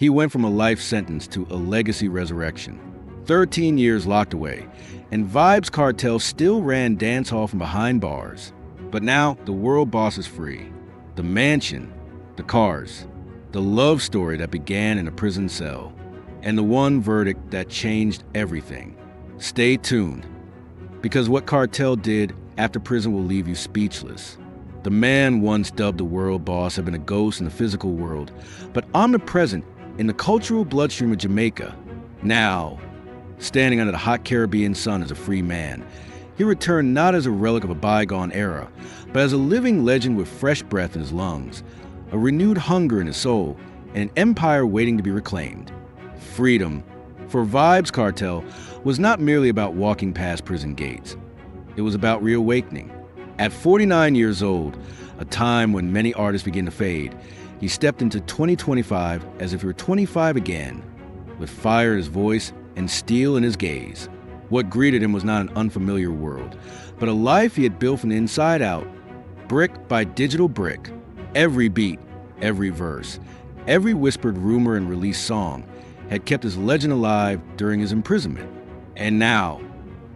He went from a life sentence to a legacy resurrection. 13 years locked away, and Vybz Kartel still ran dancehall from behind bars. But now, the world boss is free. The mansion, the cars, the love story that began in a prison cell, and the one verdict that changed everything. Stay tuned, because what Kartel did after prison will leave you speechless. The man once dubbed the world boss had been a ghost in the physical world, but omnipresent in the cultural bloodstream of Jamaica. Now, standing under the hot Caribbean sun as a free man, he returned not as a relic of a bygone era, but as a living legend with fresh breath in his lungs, a renewed hunger in his soul, and an empire waiting to be reclaimed. Freedom, for Vybz Kartel, was not merely about walking past prison gates. It was about reawakening. At 49 years old, a time when many artists begin to fade, he stepped into 2025 as if he were 25 again, with fire in his voice and steel in his gaze. What greeted him was not an unfamiliar world, but a life he had built from the inside out, brick by digital brick. Every beat, every verse, every whispered rumor and released song had kept his legend alive during his imprisonment. And now,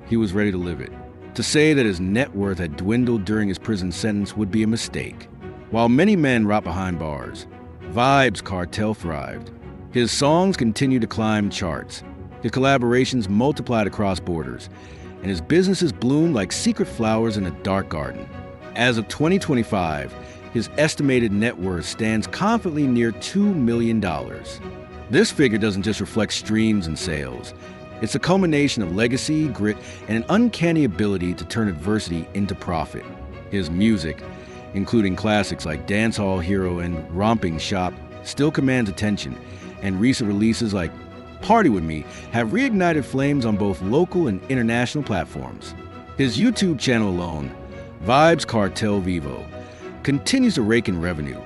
he was ready to live it. To say that his net worth had dwindled during his prison sentence would be a mistake. While many men rot behind bars, Vybz Kartel thrived. His songs continued to climb charts, his collaborations multiplied across borders, and his businesses bloomed like secret flowers in a dark garden. As of 2025, his estimated net worth stands confidently near $2 million. This figure doesn't just reflect streams and sales. It's a culmination of legacy, grit, and an uncanny ability to turn adversity into profit. His music, including classics like Dancehall Hero and Romping Shop, still commands attention, and recent releases like Party With Me have reignited flames on both local and international platforms. His YouTube channel alone, Vybz Kartel Vivo, continues to rake in revenue,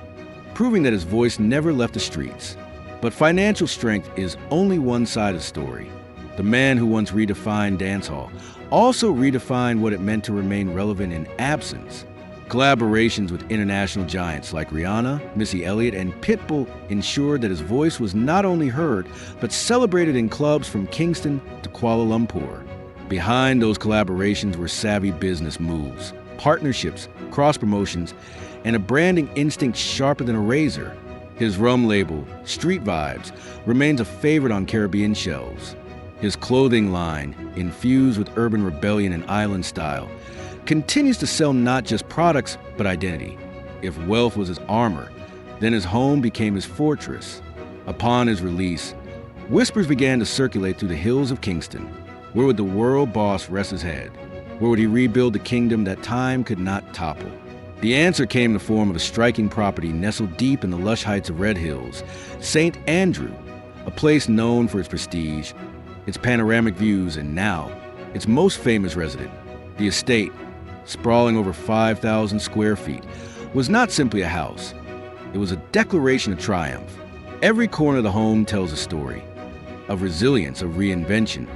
proving that his voice never left the streets. But financial strength is only one side of the story. The man who once redefined dancehall also redefined what it meant to remain relevant in absence. Collaborations with international giants like Rihanna, Missy Elliott, and Pitbull ensured that his voice was not only heard, but celebrated in clubs from Kingston to Kuala Lumpur. Behind those collaborations were savvy business moves, partnerships, cross-promotions, and a branding instinct sharper than a razor. His rum label, Street Vibes, remains a favorite on Caribbean shelves. His clothing line, infused with urban rebellion and island style, continues to sell not just products, but identity. If wealth was his armor, then his home became his fortress. Upon his release, whispers began to circulate through the hills of Kingston. Where would the world boss rest his head? Where would he rebuild the kingdom that time could not topple? The answer came in the form of a striking property nestled deep in the lush heights of Red Hills, St. Andrew, a place known for its prestige, its panoramic views, and now, its most famous resident. The estate, sprawling over 5,000 square feet, was not simply a house. It was a declaration of triumph. Every corner of the home tells a story of resilience, of reinvention,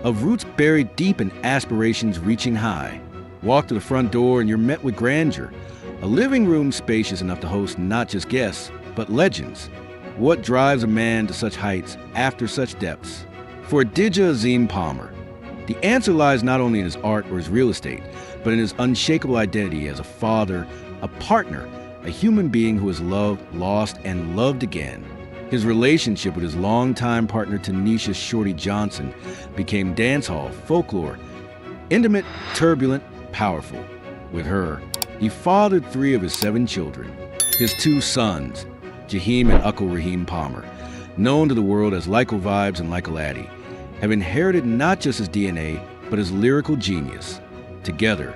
of roots buried deep and aspirations reaching high. Walk to the front door and you're met with grandeur, a living room spacious enough to host not just guests, but legends. What drives a man to such heights after such depths? For Dija Azim Palmer, the answer lies not only in his art or his real estate, but in his unshakable identity as a father, a partner, a human being who has loved, lost, and loved again. His relationship with his longtime partner Tanisha Shorty Johnson became dancehall, folklore, intimate, turbulent, powerful. With her, he fathered 3 of his 7 children. His 2 sons, Jaheim and Uncle Raheem Palmer, known to the world as Lyko Vybz and Lyko Addy, have inherited not just his DNA, but his lyrical genius. Together,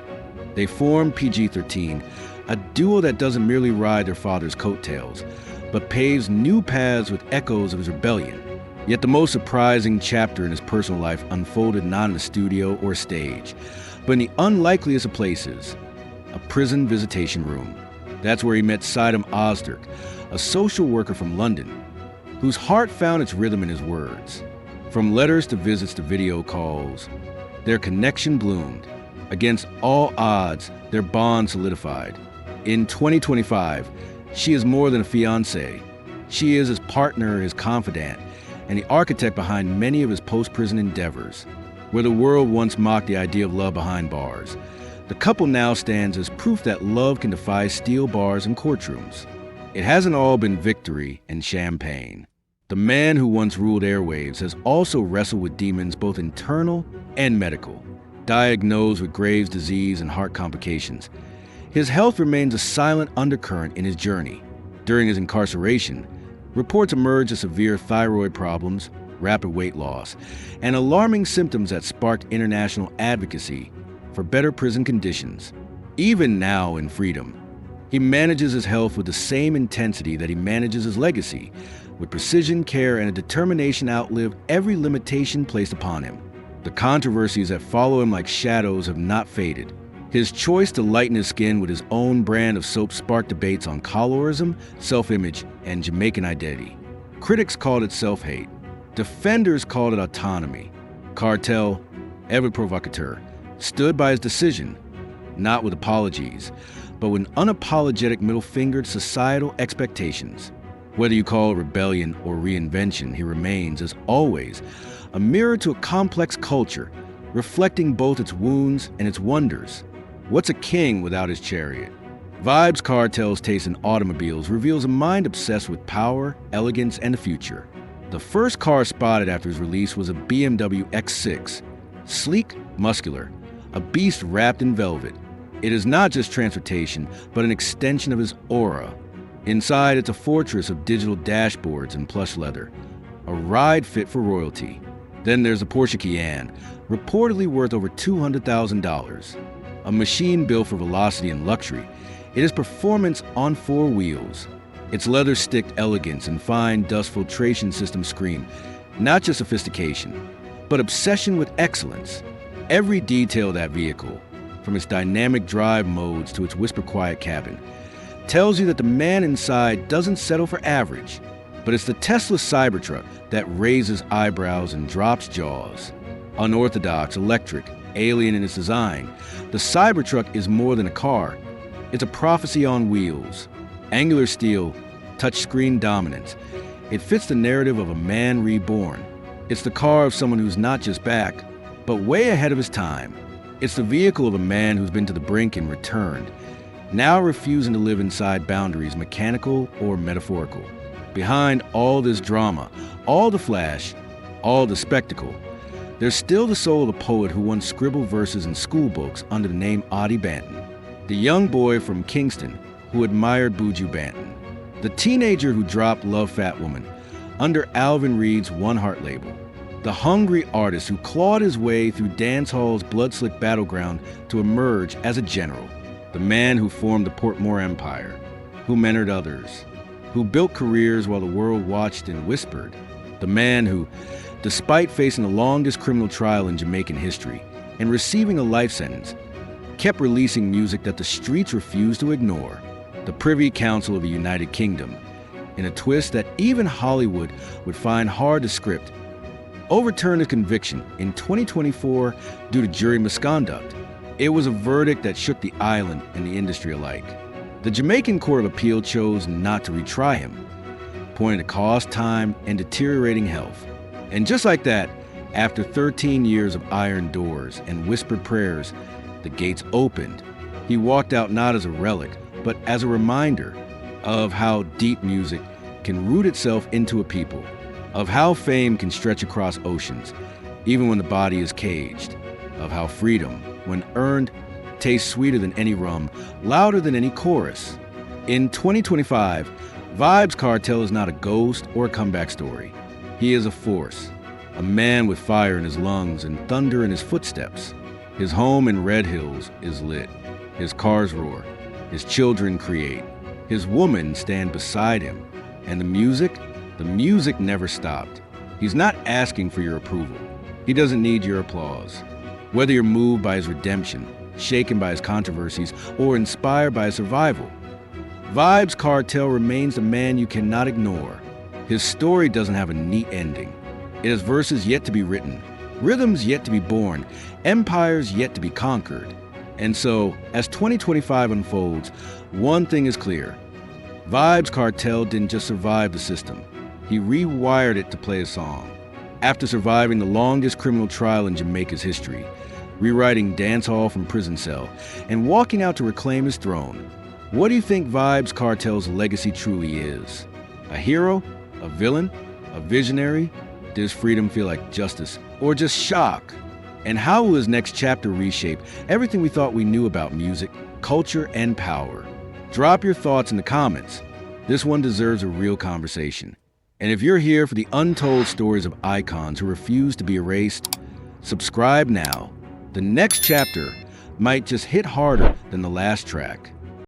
they form PG-13, a duo that doesn't merely ride their father's coattails, but paves new paths with echoes of his rebellion. Yet the most surprising chapter in his personal life unfolded not in the studio or stage, but in the unlikeliest of places, a prison visitation room. That's where he met Sidem Ozturk, a social worker from London, whose heart found its rhythm in his words. From letters to visits to video calls, their connection bloomed. Against all odds, their bond solidified. In 2025, she is more than a fiancée. She is his partner, his confidant, and the architect behind many of his post-prison endeavors. Where the world once mocked the idea of love behind bars, the couple now stands as proof that love can defy steel bars and courtrooms. It hasn't all been victory and champagne. The man who once ruled airwaves has also wrestled with demons both internal and medical. Diagnosed with Graves' disease and heart complications, his health remains a silent undercurrent in his journey. During his incarceration, reports emerged of severe thyroid problems, rapid weight loss, and alarming symptoms that sparked international advocacy for better prison conditions. Even now in freedom, he manages his health with the same intensity that he manages his legacy, with precision, care, and a determination to outlive every limitation placed upon him. The controversies that follow him like shadows have not faded. His choice to lighten his skin with his own brand of soap sparked debates on colorism, self-image, and Jamaican identity. Critics called it self-hate. Defenders called it autonomy. Kartel, ever provocateur, stood by his decision, not with apologies, but with an unapologetic middle-fingered societal expectations. Whether you call it rebellion or reinvention, he remains, as always, a mirror to a complex culture, reflecting both its wounds and its wonders. What's a king without his chariot? Vybz Kartel's taste in automobiles reveals a mind obsessed with power, elegance, and the future. The first car spotted after his release was a BMW X6. Sleek, muscular, a beast wrapped in velvet. It is not just transportation, but an extension of his aura. Inside, it's a fortress of digital dashboards and plush leather, a ride fit for royalty. Then there's a Porsche Cayenne, reportedly worth over $200,000. A machine built for velocity and luxury, it is performance on four wheels. Its leather-sticked elegance and fine dust filtration system scream not just sophistication, but obsession with excellence. Every detail of that vehicle, from its dynamic drive modes to its whisper-quiet cabin, tells you that the man inside doesn't settle for average. But it's the Tesla Cybertruck that raises eyebrows and drops jaws. Unorthodox, electric, alien in its design, the Cybertruck is more than a car. It's a prophecy on wheels. Angular steel, touchscreen dominance. It fits the narrative of a man reborn. It's the car of someone who's not just back, but way ahead of his time. It's the vehicle of a man who's been to the brink and returned, now refusing to live inside boundaries, mechanical or metaphorical. Behind all this drama, all the flash, all the spectacle, there's still the soul of a poet who once scribbled verses in school books under the name Adi Banton, the young boy from Kingston who admired Buju Banton, the teenager who dropped Love Fat Woman under Alvin Reed's One Heart label, the hungry artist who clawed his way through dancehall's blood-slick battleground to emerge as a general, the man who formed the Portmore Empire, who mentored others, who built careers while the world watched and whispered, the man who, despite facing the longest criminal trial in Jamaican history and receiving a life sentence, kept releasing music that the streets refused to ignore, the Privy Council of the United Kingdom, in a twist that even Hollywood would find hard to script, overturned his conviction in 2024 due to jury misconduct. It was a verdict that shook the island and the industry alike. The Jamaican Court of Appeal chose not to retry him, pointing to cost, time, and deteriorating health. And just like that, after 13 years of iron doors and whispered prayers, the gates opened. He walked out not as a relic, but as a reminder of how deep music can root itself into a people, of how fame can stretch across oceans, even when the body is caged, of how freedom, when earned, tastes sweeter than any rum, louder than any chorus. In 2025, Vybz Kartel is not a ghost or a comeback story. He is a force, a man with fire in his lungs and thunder in his footsteps. His home in Red Hills is lit. His cars roar. His children create. His women stand beside him. And the music never stopped. He's not asking for your approval. He doesn't need your applause. Whether you're moved by his redemption, shaken by his controversies, or inspired by his survival, Vybz Kartel remains a man you cannot ignore. His story doesn't have a neat ending. It has verses yet to be written, rhythms yet to be born, empires yet to be conquered. And so, as 2025 unfolds, one thing is clear. Vybz Kartel didn't just survive the system, he rewired it to play a song. After surviving the longest criminal trial in Jamaica's history, rewriting Dancehall from prison cell, and walking out to reclaim his throne, what do you think Vybz Kartel's legacy truly is? A hero? A villain? A visionary? Does freedom feel like justice? Or just shock? And how will his next chapter reshape everything we thought we knew about music, culture, and power? Drop your thoughts in the comments. This one deserves a real conversation. And if you're here for the untold stories of icons who refuse to be erased, subscribe now. The next chapter might just hit harder than the last track.